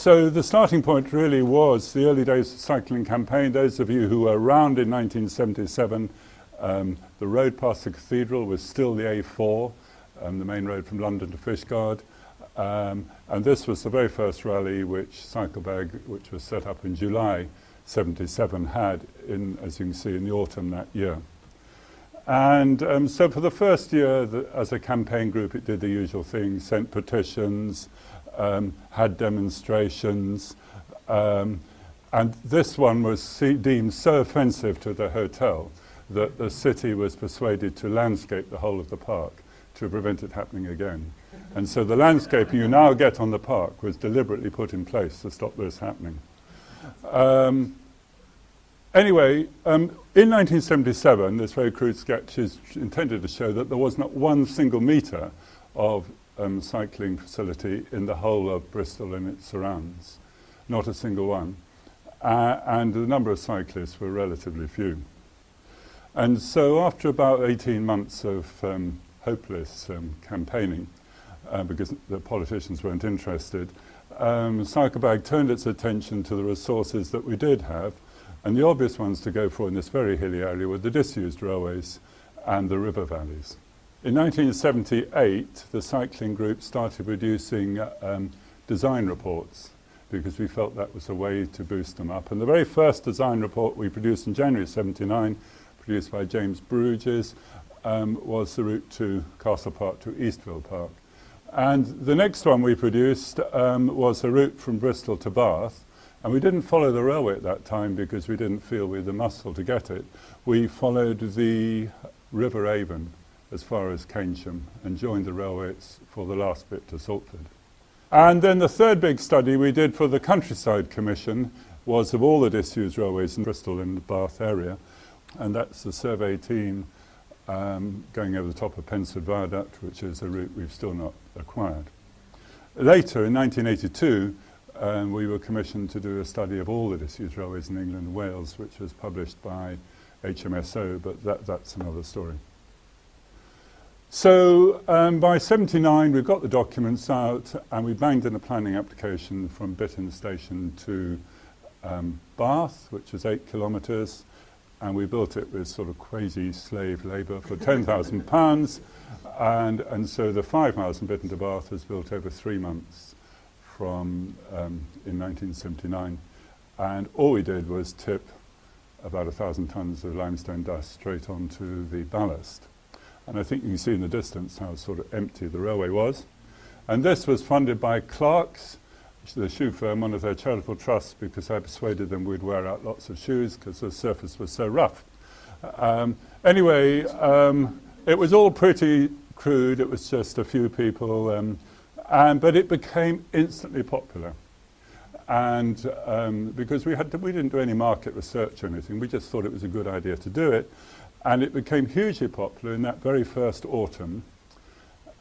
So the starting point really was the early days of the cycling campaign. Those of you who were around in 1977, the road past the cathedral was still the A4, the main road from London to Fishguard. And this was the very first rally which Cyclebag, which was set up in July 77, had, as you can see, in the autumn that year. And so for the first year, as a campaign group, it did the usual thing, sent petitions, had demonstrations, and this one was deemed so offensive to the hotel that the city was persuaded to landscape the whole of the park to prevent it happening again. And so the landscaping you now get on the park was deliberately put in place to stop this happening. Anyway, in 1977, this very crude sketch is intended to show that there was not one single metre of cycling facility in the whole of Bristol and its surrounds. Not a single one. And the number of cyclists were relatively few. And so after about 18 months of hopeless campaigning, because the politicians weren't interested, Cyclebag turned its attention to the resources that we did have, and the obvious ones to go for in this very hilly area were the disused railways and the river valleys. In 1978, the cycling group started producing design reports because we felt that was a way to boost them up. And the very first design report we produced in January 79, produced by James Bruges, was the route to Castle Park to Eastville Park. And the next one we produced was a route from Bristol to Bath. And we didn't follow the railway at that time because we didn't feel we had the muscle to get it. We followed the River Avon as far as Keynsham and joined the railways for the last bit to Salford. And then the third big study we did for the Countryside Commission was of all the disused railways in Bristol and the Bath area. And that's the survey team going over the top of Pensford Viaduct, which is a route we've still not acquired. Later, in 1982, we were commissioned to do a study of all the disused railways in England and Wales, which was published by HMSO, but that's another story. So by 79, we've got the documents out, and we banged in a planning application from Bitton Station to Bath, which is 8 kilometres, and we built it with sort of quasi slave labour for £10,000, and so the 5 miles from Bitton to Bath was built over 3 months from in 1979, and all we did was tip about 1,000 tonnes of limestone dust straight onto the ballast. And I think you can see in the distance how sort of empty the railway was. And this was funded by Clark's, the shoe firm, one of their charitable trusts, because I persuaded them we'd wear out lots of shoes because the surface was so rough. Anyway, it was all pretty crude. It was just a few people, but it became instantly popular. And because we didn't do any market research or anything, we just thought it was a good idea to do it. And it became hugely popular in that very first autumn.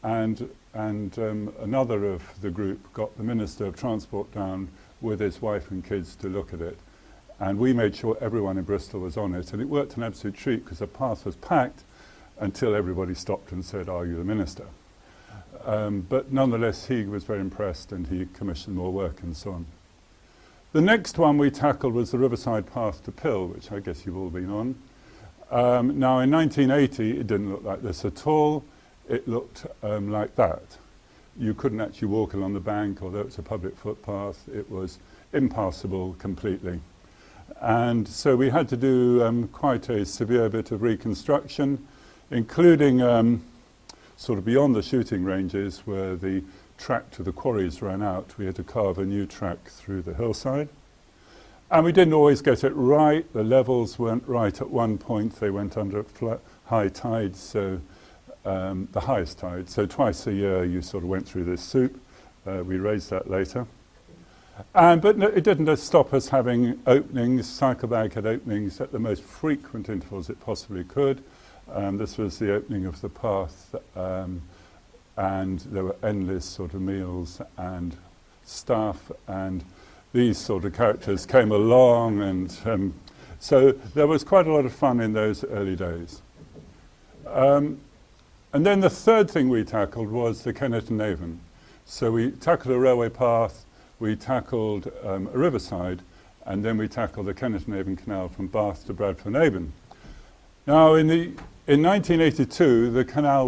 And another of the group got the Minister of Transport down with his wife and kids to look at it. And we made sure everyone in Bristol was on it. And it worked an absolute treat because the path was packed until everybody stopped and said, "Are you the Minister?" But nonetheless, he was very impressed and he commissioned more work and so on. The next one we tackled was the Riverside Path to Pill, which I guess you've all been on. Now in 1980, it didn't look like this at all. It looked like that. You couldn't actually walk along the bank, although it's a public footpath. It was impassable completely. And so we had to do quite a severe bit of reconstruction, including sort of beyond the shooting ranges where the track to the quarries ran out. We had to carve a new track through the hillside. And we didn't always get it right. The levels weren't right at one point. They went under high tide, so the highest tide. So twice a year you sort of went through this soup. We raised that later. But no, it didn't stop us having openings. Cyclebag had openings at the most frequent intervals it possibly could. This was the opening of the path, and there were endless sort of meals and staff, and these sort of characters came along, and so there was quite a lot of fun in those early days. And then the third thing we tackled was the Kennet and Avon. So we tackled a railway path we tackled a riverside, and then we tackled the Heveningham Canal from Bath to Bradford and Avon. Now, in 1982, the canal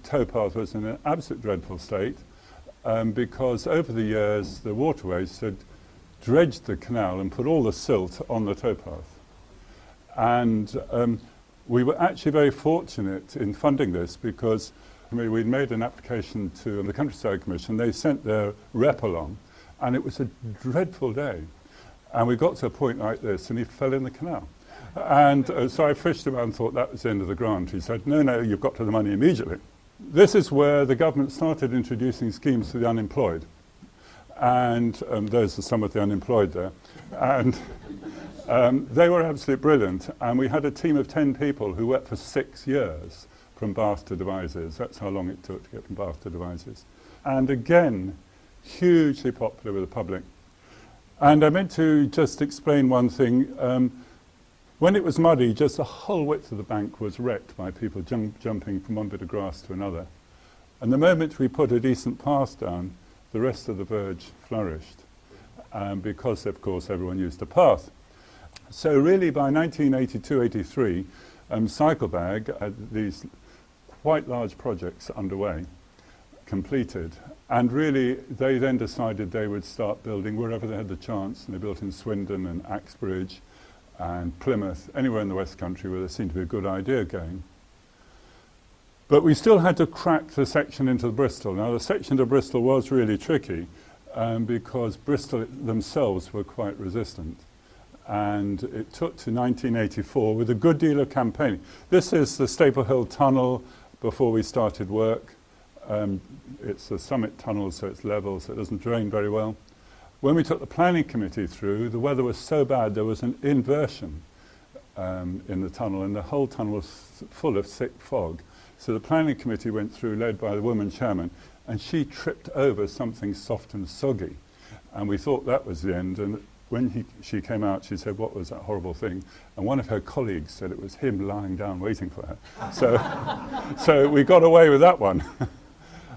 towpath was in an absolute dreadful state because over the years the waterways had dredged the canal and put all the silt on the towpath. And we were actually very fortunate in funding this because we'd made an application to the Countryside Commission. They sent their rep along, and it was a dreadful day. And we got to a point like this, and he fell in the canal. And so I fished him out and thought that was the end of the grant. He said, no, you've got to the money immediately. This is where the government started introducing schemes for the unemployed. And there's some of the unemployed there. And they were absolutely brilliant. And we had a team of 10 people who worked for 6 years from Bath to Devizes. That's how long it took to get from Bath to Devizes. And again, hugely popular with the public. And I meant to just explain one thing. When it was muddy, just the whole width of the bank was wrecked by people jumping from one bit of grass to another. And the moment we put a decent path down, the rest of the verge flourished, because, of course, everyone used the path. So really, by 1982-83, Cyclebag had these quite large projects underway, completed. And really, they then decided they would start building wherever they had the chance. And they built in Swindon and Axbridge and Plymouth, anywhere in the West Country where there seemed to be a good idea going. But we still had to crack the section into Bristol. Now, the section to Bristol was really tricky because Bristol themselves were quite resistant. And it took to 1984 with a good deal of campaigning. This is the Staple Hill Tunnel before we started work. It's a summit tunnel, so it's level, so it doesn't drain very well. When we took the planning committee through, the weather was so bad there was an inversion in the tunnel, and the whole tunnel was full of thick fog. So the planning committee went through, led by the woman chairman, and she tripped over something soft and soggy. And we thought that was the end. And when she came out, she said, "What was that horrible thing?" And one of her colleagues said it was him lying down waiting for her. So we got away with that one.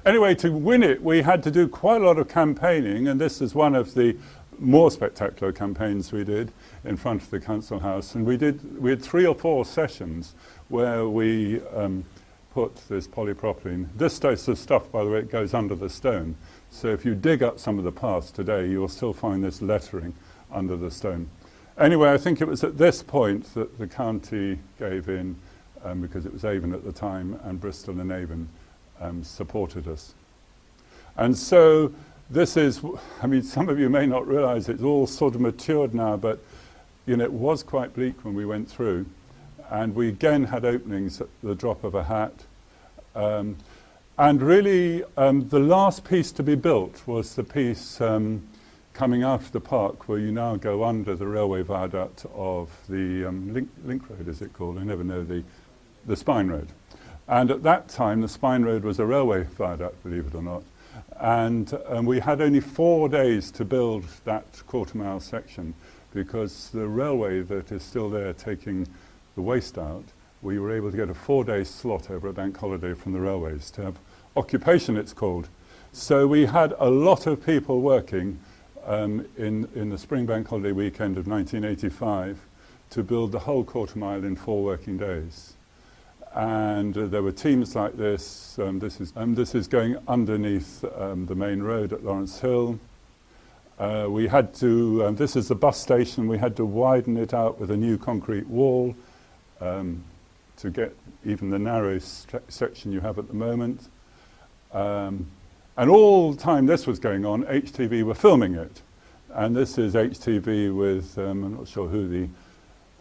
Anyway, to win it, we had to do quite a lot of campaigning, and this is one of the more spectacular campaigns we did in front of the council house. And we had 3 or 4 sessions where we put this polypropylene. This dose of stuff, by the way, it goes under the stone. So if you dig up some of the paths today, you'll still find this lettering under the stone. Anyway, I think it was at this point that the county gave in, because it was Avon at the time, and Bristol and Avon supported us. And so this is, I mean, some of you may not realise it's all sort of matured now, but it was quite bleak when we went through. And we again had openings at the drop of a hat. And really, the last piece to be built was the piece coming out of the park where you now go under the railway viaduct of the link road, is it called? I never know, the spine road. And at that time, the spine road was a railway viaduct, believe it or not. And we had only 4 days to build that quarter-mile section because the railway that is still there taking the waste out, we were able to get a 4-day slot over a bank holiday from the railways to have occupation, it's called. So we had a lot of people working in the spring bank holiday weekend of 1985 to build the whole quarter-mile in 4 working days. And there were teams like this. This is going underneath the main road at Lawrence Hill. We had to, this is the bus station, we had to widen it out with a new concrete wall to get even the narrow section you have at the moment. And all the time this was going on, HTV were filming it. And this is HTV with, I'm not sure who the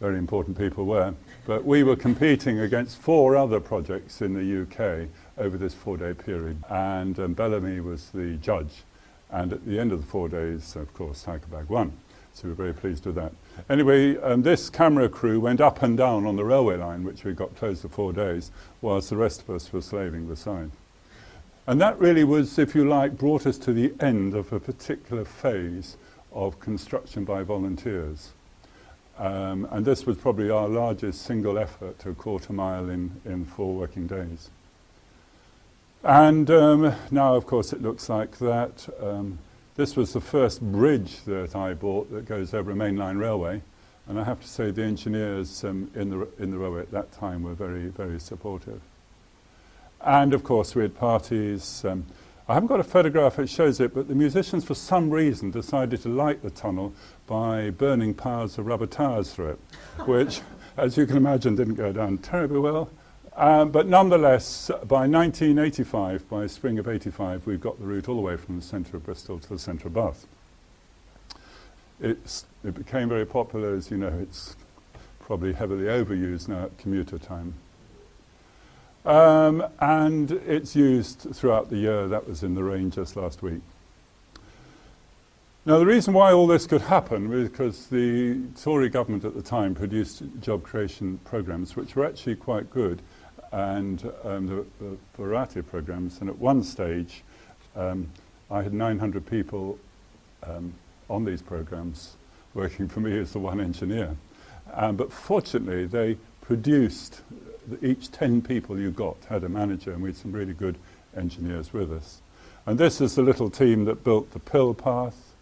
very important people were, but we were competing against 4 other projects in the UK over this 4-day period. And Bellamy was the judge. And at the end of the 4 days, of course, Cyclebag won. So we're very pleased with that. Anyway, this camera crew went up and down on the railway line, which we got closed for 4 days, whilst the rest of us were slaving beside. And that really was, if you like, brought us to the end of a particular phase of construction by volunteers. And this was probably our largest single effort to a quarter-mile in 4 working days. And now, of course, it looks like that. This was the first bridge that I bought that goes over a mainline railway, and I have to say the engineers in the railway at that time were very, very supportive. And of course we had parties. I haven't got a photograph that shows it, but the musicians for some reason decided to light the tunnel by burning piles of rubber tires through it, which, as you can imagine, didn't go down terribly well. But nonetheless, by 1985, by spring of 85, we've got the route all the way from the centre of Bristol to the centre of Bath. It became very popular, as you know. It's probably heavily overused now at commuter time. And it's used throughout the year. That was in the rain just last week. Now, the reason why all this could happen was because the Tory government at the time produced job creation programmes, which were actually quite good, and the variety of programmes. And at one stage, I had 900 people on these programmes working for me as the one engineer. But fortunately, they produced, each 10 people you got had a manager, and we had some really good engineers with us. And this is the little team that built the Pill Path.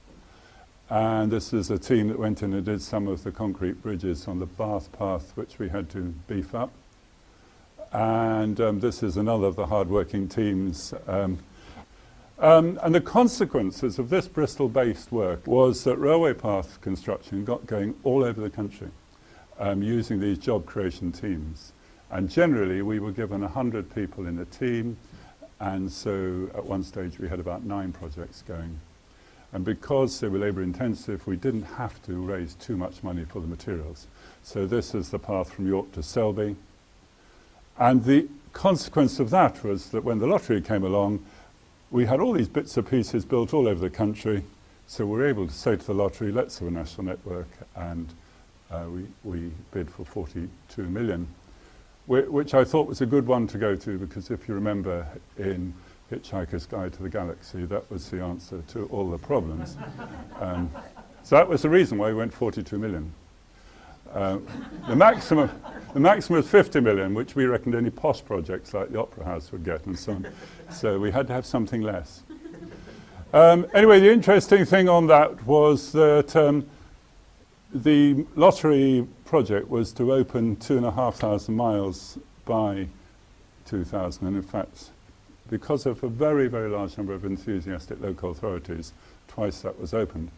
And this is a team that went in and did some of the concrete bridges on the Bath Path, which we had to beef up. And this is another of the hard-working teams. And the consequences of this Bristol-based work was that railway path construction got going all over the country using these job creation teams. And generally, we were given 100 people in a team. And so at one stage, we had about 9 projects going. And because they were labour intensive, we didn't have to raise too much money for the materials. So this is the path from York to Selby. And the consequence of that was that when the lottery came along, we had all these bits and pieces built all over the country. So we were able to say to the lottery, let's have a national network. And we bid for 42 million, which I thought was a good one to go to, because if you remember in Hitchhiker's Guide to the Galaxy, that was the answer to all the problems. So that was the reason why we went 42 million. The maximum was 50 million, which we reckoned only posh projects like the Opera House would get and so on. So we had to have something less. Anyway, the interesting thing on that was that the lottery project was to open 2,500 miles by 2000, and in fact, because of a very, very large number of enthusiastic local authorities, twice that was opened.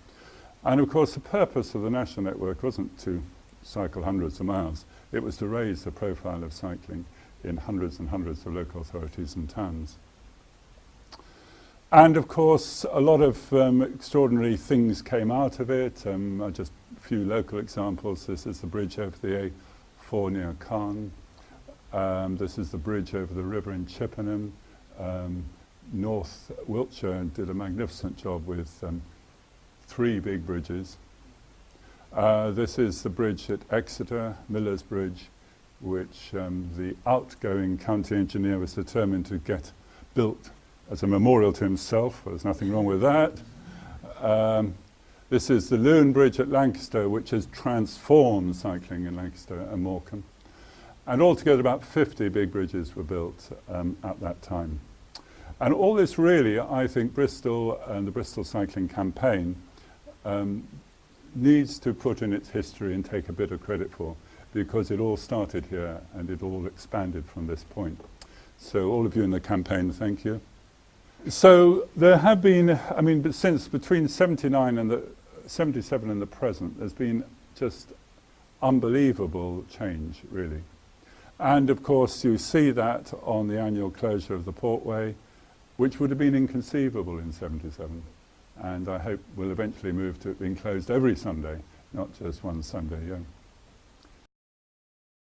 And of course, the purpose of the national network wasn't to cycle hundreds of miles. It was to raise the profile of cycling in hundreds and hundreds of local authorities and towns. And of course, a lot of extraordinary things came out of it. Just a few local examples. This is the bridge over the A4 near Caen. This is the bridge over the river in Chippenham. North Wiltshire did a magnificent job with 3 big bridges. This is the bridge at Exeter, Miller's Bridge, which the outgoing county engineer was determined to get built as a memorial to himself. There's nothing wrong with that. This is the Lune Bridge at Lancaster, which has transformed cycling in Lancaster and Morecambe. And altogether about 50 big bridges were built at that time. And all this really, I think Bristol and the Bristol Cycling Campaign needs to put in its history and take a bit of credit for, because it all started here and it all expanded from this point. So all of you in the campaign, thank you. So there have been, I mean, since between 79 and 77 and the present, there's been just unbelievable change, really. And of course, you see that on the annual closure of the Portway, which would have been inconceivable in 77. And I hope we'll eventually move to it being closed every Sunday, not just one Sunday. Yeah.